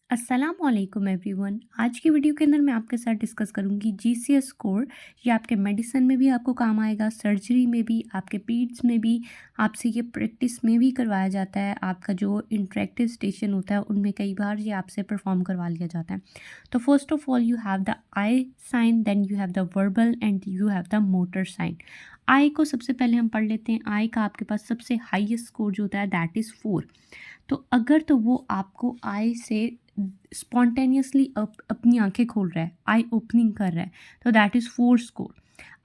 अस्सलामुअलैकुम एवरीवन। आज की वीडियो के अंदर मैं आपके साथ डिस्कस करूंगी जीसीएस स्कोर। ये आपके मेडिसिन में भी आपको काम आएगा, सर्जरी में भी, आपके पीड्स में भी। आपसे ये प्रैक्टिस में भी करवाया जाता है। आपका जो इंटरेक्टिव स्टेशन होता है उनमें कई बार ये आपसे परफॉर्म करवा लिया जाता है। तो first of all you have the eye sign, then you have the verbal and you have the motor sign. Eye को सबसे पहले हम पढ़ लेते हैं। आई का आपके पास सबसे हाईएस्ट स्कोर जो होता है दैट इज़ 4। तो अगर तो वो आपको आई से स्पॉन्टेनियसली अपनी आंखें खोल रहा है, आई ओपनिंग कर रहा है, तो दैट इज़ 4 स्कोर।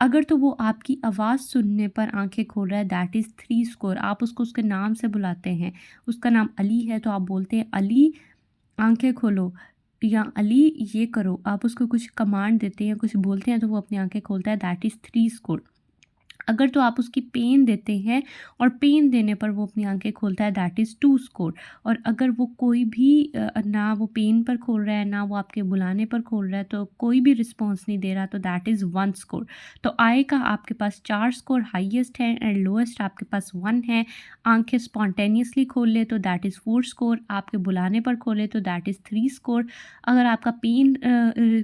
अगर तो वो आपकी आवाज़ सुनने पर आंखें खोल रहा है दैट इज़ 3 स्कोर। आप उसको उसके नाम से बुलाते हैं, उसका नाम अली है तो आप बोलते हैं अली आंखें खोलो या अली ये करो। आप उसको कुछ कमांड देते हैं, कुछ बोलते हैं तो वो अपनी आंखें खोलता है, दैट इज़ 3 स्कोर। अगर तो आप उसकी पेन देते हैं और पेन देने पर वो अपनी आंखें खोलता है दैट इज़ 2 स्कोर। और अगर वो कोई भी ना वो पेन पर खोल रहा है ना वो आपके बुलाने पर खोल रहा है, तो कोई भी रिस्पॉन्स नहीं दे रहा, तो दैट इज़ 1 स्कोर। तो आई का आपके पास 4 स्कोर हाईएस्ट है एंड लोएस्ट आपके पास 1 है। आंखें स्पॉन्टेनियसली खोल ले तो दैट इज़ 4 स्कोर, आपके बुलाने पर खोले तो दैट इज़ 3 स्कोर, अगर आपका पेन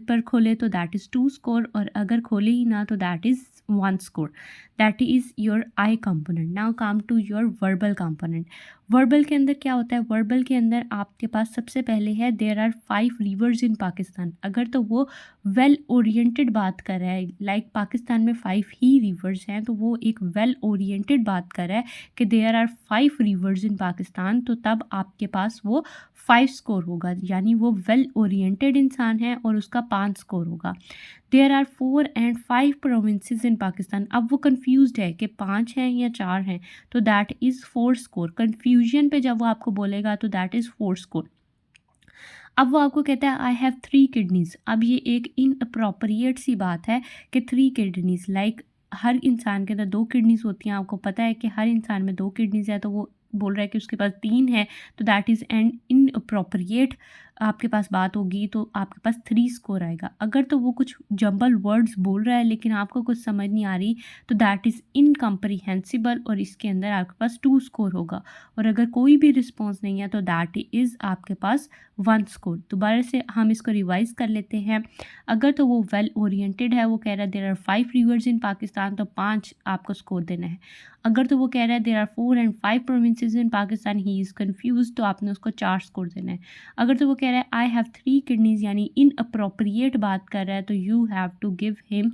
पर खोले तो दैट इज़ 2 स्कोर, और अगर खोले ही ना तो that is 1 score. That is your eye component. Now come to your verbal component. Verbal के अंदर क्या होता है? वर्बल के अंदर आपके पास सबसे पहले है देयर आर 5 रिवर्स इन पाकिस्तान। अगर तो वो वेल ओरिएंटेड बात कर रहा है, लाइक पाकिस्तान में 5 ही रिवर्स हैं, तो वो एक वेल ओरिएंटेड बात कर रहा है कि देयर आर 5 रिवर्स इन पाकिस्तान, तो तब आपके पास वो 5 स्कोर होगा, यानी वो वेल ओरिएंटेड इंसान है और उसका 5 स्कोर होगा। There are 4 and 5 provinces in Pakistan. अब वो कंफ्यूज्ड है कि 5 हैं या 4 हैं, तो दैट इज़ 4 स्कोर। कन्फ्यूजन पे जब वो आपको बोलेगा तो दैट इज़ 4 स्कोर। अब वो आपको कहता है आई हैव 3 किडनीज़। अब ये एक इनअप्रोप्रिएट सी बात है कि 3 किडनीज़, लाइक हर इंसान के अंदर 2 किडनीज़ होती हैं। आपको पता है कि हर इंसान में 2 किडनीज़ है, तो वो बोल रहा है कि उसके पास 3 है, तो दैट इज़ एन इनअप्रोप्रिएट आपके पास बात होगी, तो आपके पास 3 स्कोर आएगा। अगर तो वो कुछ जंबल वर्ड्स बोल रहा है लेकिन आपको कुछ समझ नहीं आ रही, तो दैट इज़ इनकम्प्रीहेंसिबल और इसके अंदर आपके पास 2 स्कोर होगा। और अगर कोई भी रिस्पॉन्स नहीं है तो दैट इज़ आपके पास 1 स्कोर। दोबारा से हम इसको रिवाइज़ कर लेते हैं। अगर तो वो वेल ओरिएंटेड है, वो कह रहा है देयर आर 5 रिवर्स इन पाकिस्तान, तो 5 आपको स्कोर देना है। अगर तो वो कह रहा है there are 4 and 5 provinces in Pakistan, he is confused, तो आपने उसको 4 स्कोर देना है। अगर तो वो कह रहा है आई हैव 3 किडनीज़, यानी इनअप्रोप्रिएट बात कर रहा है, तो you have to give him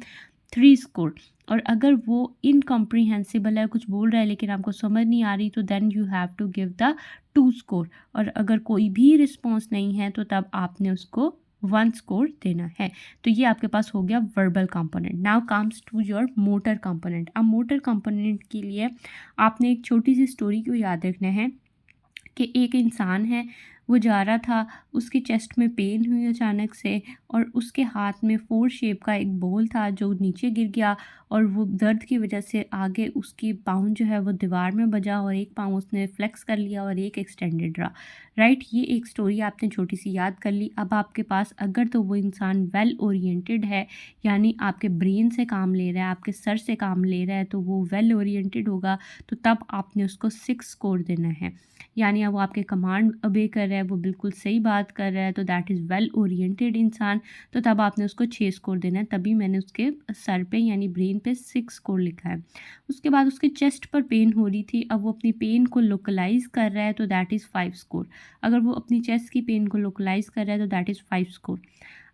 3 score. और अगर वो इनकम्प्रीहेंसिबल है, कुछ बोल रहा है लेकिन आपको समझ नहीं आ रही, तो then you have to give the 2 score. और अगर कोई भी रिस्पॉन्स नहीं है तो तब आपने उसको 1 स्कोर देना है। तो ये आपके पास हो गया verbal component. Now comes to your motor component. अब मोटर कंपोनेंट के लिए आपने एक छोटी सी स्टोरी को याद रखना है कि एक इंसान है, वो जा रहा था, उसकी चेस्ट में पेन हुई अचानक से, और उसके हाथ में 4 शेप का एक बॉल था जो नीचे गिर गया, और वो दर्द की वजह से आगे उसकी पाँव जो है वो दीवार में बजा, और एक पाँव उसने फ्लेक्स कर लिया और एक एक्सटेंडेड रहा। राइट, ये एक स्टोरी आपने छोटी सी याद कर ली। अब आपके पास अगर तो वो इंसान वेल ओरिएंटेड है, यानी आपके ब्रेन से काम ले रहा है, आपके सर से काम ले रहा है, तो वो वेल ओरिएंटेड होगा, तो तब आपने उसको 6 स्कोर देना है। यानी अब वो आपके कमांड ओबे कर रहा है, वो बिल्कुल सही बात कर रहा है, तो दैट इज़ वेल ओरिएंटेड इंसान, तो तब आपने उसको 6 स्कोर देना है। तभी मैंने उसके सर पे यानी ब्रेन पे 6 स्कोर लिखा है। उसके बाद उसके चेस्ट पर पेन हो रही थी, अब वो अपनी पेन को लोकलाइज़ कर रहा है, तो दैट इज़ 5 स्कोर। अगर वो अपनी चेस्ट की पेन को लोकलाइज़ कर रहा है तो दैट इज़ 5 स्कोर।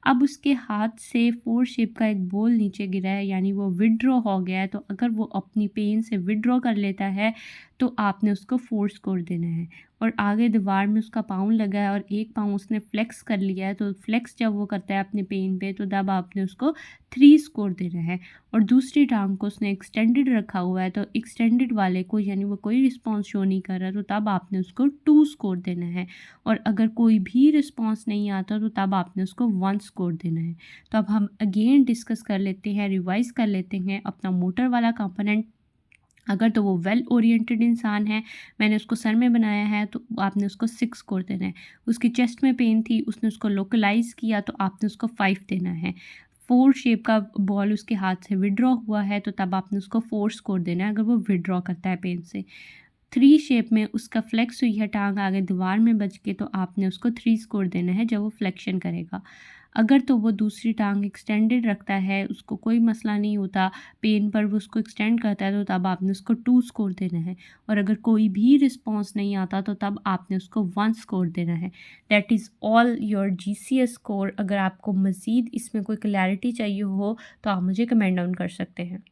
अब उसके हाथ से 4 शेप का एक बॉल नीचे गिरा है, यानी वो विथड्रॉ हो गया है, तो अगर वो अपनी पेन से विथड्रॉ कर लेता है तो आपने उसको 4 स्कोर देना है। और आगे दीवार में उसका पाँव लगा है और एक पाँव उसने फ्लेक्स कर लिया है, तो फ्लेक्स जब वो करता है अपने पेन पे, तो तब आपने उसको 3 स्कोर देना है। और दूसरी टांग को उसने एक्सटेंडेड रखा हुआ है, तो एक्सटेंडेड वाले को यानी वो कोई रिस्पॉन्स शो नहीं कर रहा, तो तब आपने उसको 2 स्कोर देना है। और अगर कोई भी रिस्पॉन्स नहीं आता तो तब आपने उसको 1 स्कोर देना है। तो अब हम अगेन डिस्कस कर लेते हैं, रिवाइज़ कर लेते हैं अपना मोटर वाला कंपोनेंट। अगर तो वो वेल ओरिएंटेड इंसान है, मैंने उसको सर में बनाया है, तो आपने उसको 6 स्कोर देना है। उसकी चेस्ट में पेन थी, उसने उसको लोकलाइज़ किया, तो आपने उसको 5 देना है। 4 शेप का बॉल उसके हाथ से विथड्रॉ हुआ है, तो तब आपने उसको 4 स्कोर देना है अगर वो विथड्रॉ करता है पेन से। 3 शेप में उसका फ्लेक्स हुई है टाँग आगे दीवार में बज के, तो आपने उसको 3 स्कोर देना है जब वो फ्लेक्शन करेगा। अगर तो वो दूसरी टाँग एक्सटेंडेड रखता है, उसको कोई मसला नहीं होता, पेन पर वो उसको एक्सटेंड करता है, तो तब आपने उसको 2 स्कोर देना है। और अगर कोई भी रिस्पॉन्स नहीं आता तो तब आपने उसको 1 स्कोर देना है। That is all your GCS score. अगर आपको मज़ीद इसमें कोई क्लैरिटी चाहिए हो तो आप मुझे कमेंट डाउन कर सकते हैं।